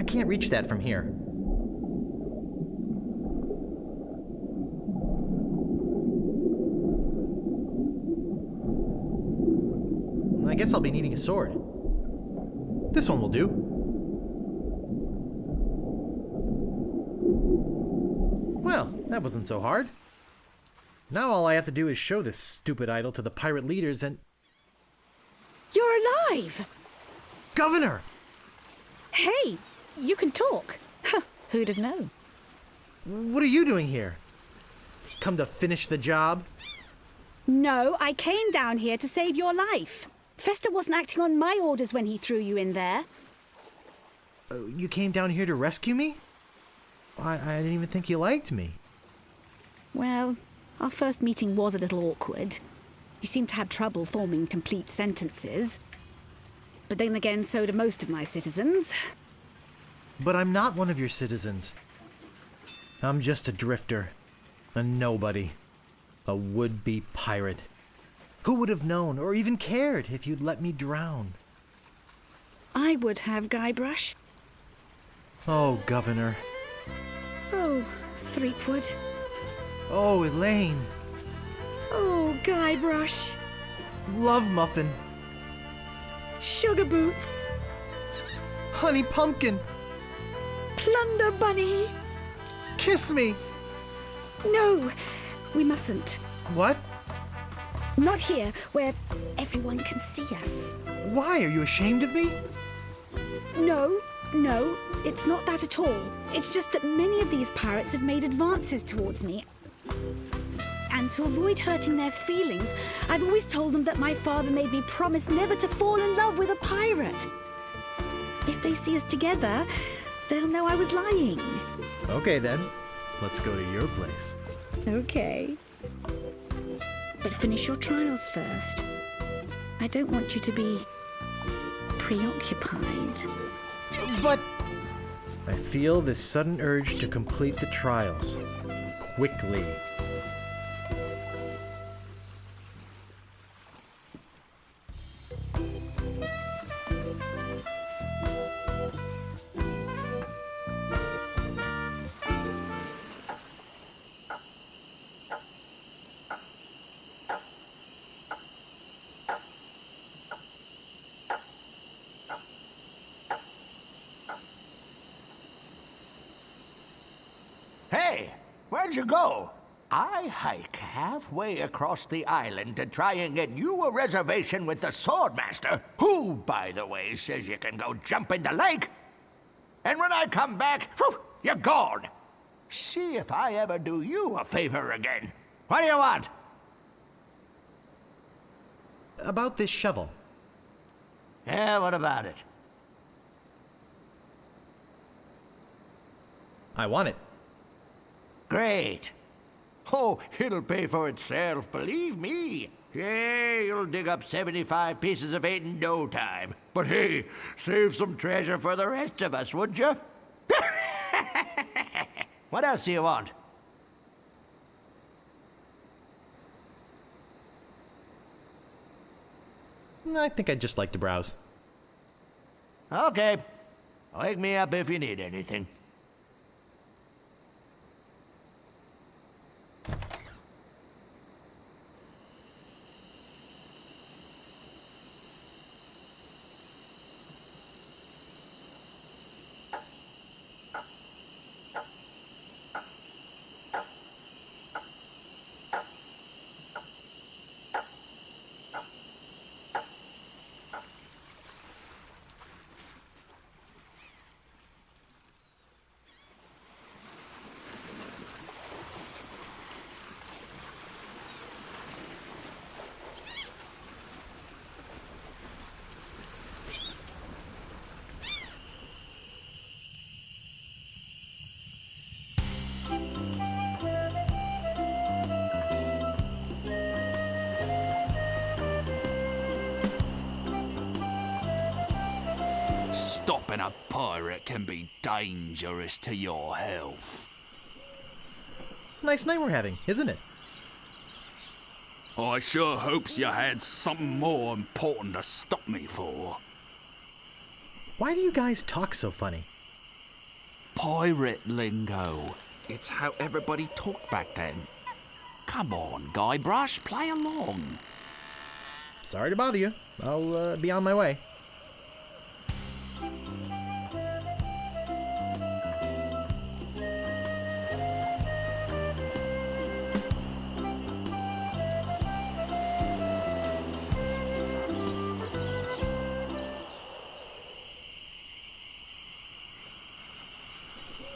I can't reach that from here. I guess I'll be needing a sword. This one will do. Well, that wasn't so hard. Now all I have to do is show this stupid idol to the pirate leaders and... You're alive! Governor! Hey, you can talk. Huh, who'd have known? What are you doing here? Come to finish the job? No, I came down here to save your life. Fester wasn't acting on my orders when he threw you in there. You came down here to rescue me? I didn't even think you liked me. Well, our first meeting was a little awkward. You seemed to have trouble forming complete sentences. But then again, so do most of my citizens. But I'm not one of your citizens. I'm just a drifter. A nobody. A would-be pirate. Who would have known or even cared if you'd let me drown? I would have, Guybrush. Oh, Governor. Oh, Threepwood. Oh, Elaine. Oh, Guybrush. Love Muffin. Sugar Boots. Honey Pumpkin. Plunder Bunny. Kiss me. No, we mustn't. What? Not here, where everyone can see us. Why? Are you ashamed of me? No, it's not that at all. It's just that many of these pirates have made advances towards me. And to avoid hurting their feelings, I've always told them that my father made me promise never to fall in love with a pirate. If they see us together, they'll know I was lying. Okay then, let's go to your place. Okay. But finish your trials first. I don't want you to be preoccupied. But I feel this sudden urge to complete the trials. Quickly. Hey, where'd you go? I hike halfway across the island to try and get you a reservation with the Swordmaster, who, by the way, says you can go jump in the lake. And when I come back, whew, you're gone. See if I ever do you a favor again. What do you want? About this shovel. Yeah, what about it? I want it. Great. Oh, it'll pay for itself, believe me. Yeah, you'll dig up 75 pieces of it in no time. But hey, save some treasure for the rest of us, would you? What else do you want? I think I'd just like to browse. Okay. Wake me up if you need anything. Stopping a pirate can be dangerous to your health. Nice night we're having, isn't it? I sure hopes you had something more important to stop me for. Why do you guys talk so funny? pirate lingo. It's how everybody talked back then. Come on, Guybrush, play along. Sorry to bother you. I'll be on my way.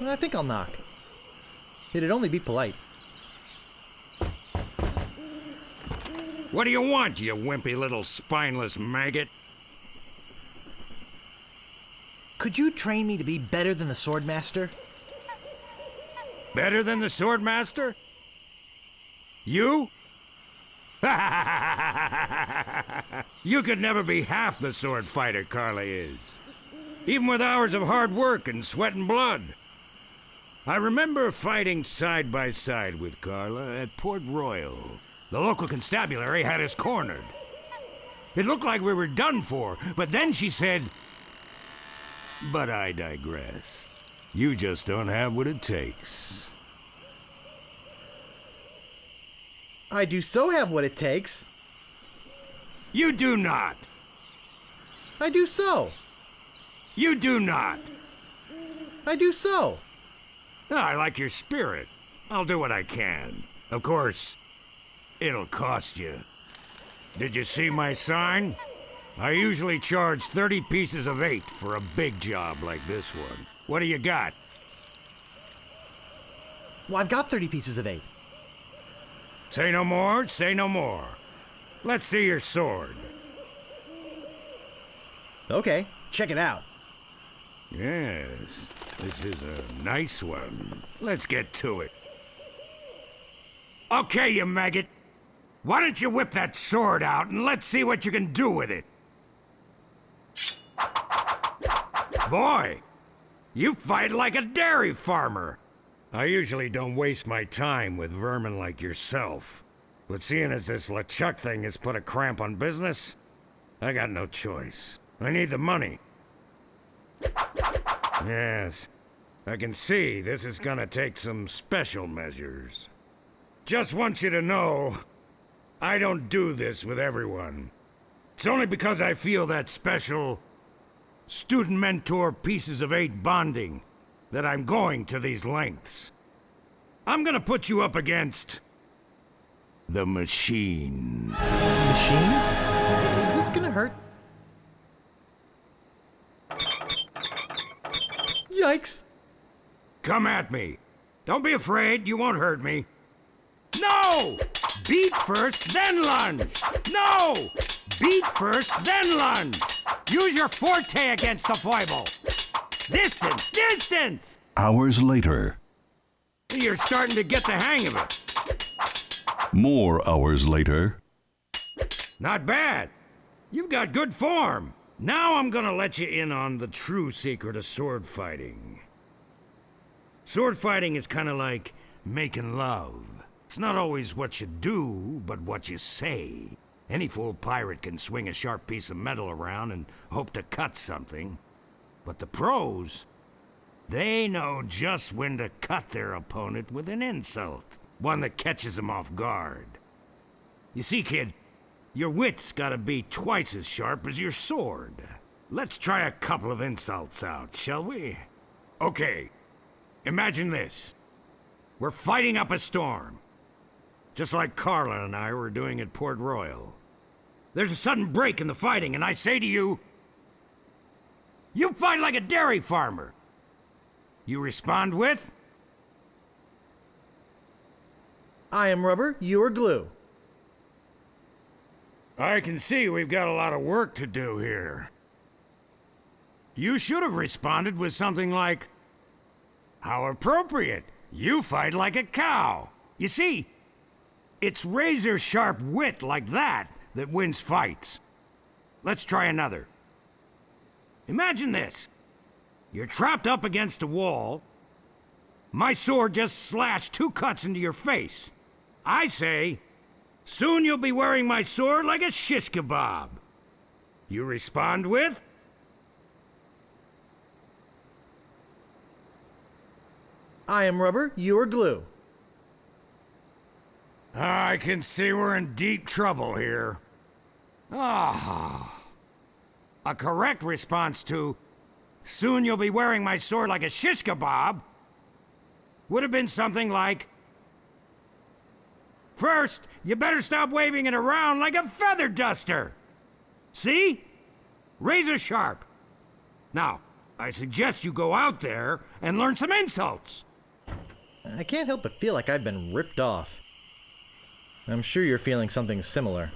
I think I'll knock. It'd only be polite. What do you want, you wimpy little spineless maggot? Could you train me to be better than the Swordmaster? Better than the Swordmaster? You? You could never be half the sword fighter Carla is. Even with hours of hard work and sweat and blood. I remember fighting side by side with Carla at Port Royal. The local constabulary had us cornered. It looked like we were done for, but then she said, "But I digress. You just don't have what it takes." I do so have what it takes. You do not. I do so. You do not. I do so. I like your spirit. I'll do what I can. Of course, it'll cost you. Did you see my sign? I usually charge 30 pieces of 8 for a big job like this one. What do you got? Well, I've got 30 pieces of 8. Say no more, say no more. Let's see your sword. Okay, check it out. Yes, this is a nice one. Let's get to it. Okay, you maggot. Why don't you whip that sword out and let's see what you can do with it? Boy, you fight like a dairy farmer. I usually don't waste my time with vermin like yourself. But seeing as this LeChuck thing has put a cramp on business, I got no choice. I need the money. Yes, I can see this is gonna take some special measures. Just want you to know, I don't do this with everyone. It's only because I feel that special student-mentor pieces of 8 bonding that I'm going to these lengths. I'm gonna put you up against the machine. Machine? Is this gonna hurt? Yikes! Come at me. Don't be afraid, you won't hurt me. No! Beat first, then lunge! No! Beat first, then lunge! Use your forte against the foible! Distance! Distance! Hours later. You're starting to get the hang of it. More hours later. Not bad. You've got good form. Now I'm gonna let you in on the true secret of sword fighting. Sword fighting is kind of like making love. It's not always what you do, but what you say. Any fool pirate can swing a sharp piece of metal around and hope to cut something. But the pros, they know just when to cut their opponent with an insult. One that catches them off guard. You see, kid, your wit's gotta be twice as sharp as your sword. Let's try a couple of insults out, shall we? Okay, imagine this. We're fighting up a storm. Just like Carla and I were doing at Port Royal. There's a sudden break in the fighting, and I say to you, you fight like a dairy farmer. You respond with, I am rubber, you are glue. I can see we've got a lot of work to do here. You should have responded with something like, how appropriate. You fight like a cow. You see, it's razor-sharp wit like that that wins fights. Let's try another. Imagine this. You're trapped up against a wall. My sword just slashed 2 cuts into your face. I say, soon you'll be wearing my sword like a shish kebab. You respond with, I am rubber, you are glue. I can see we're in deep trouble here. Ah. A correct response to, soon you'll be wearing my sword like a shish kebab, would have been something like, first, you better stop waving it around like a feather duster. See? Razor sharp. Now, I suggest you go out there and learn some insults. I can't help but feel like I've been ripped off. I'm sure you're feeling something similar.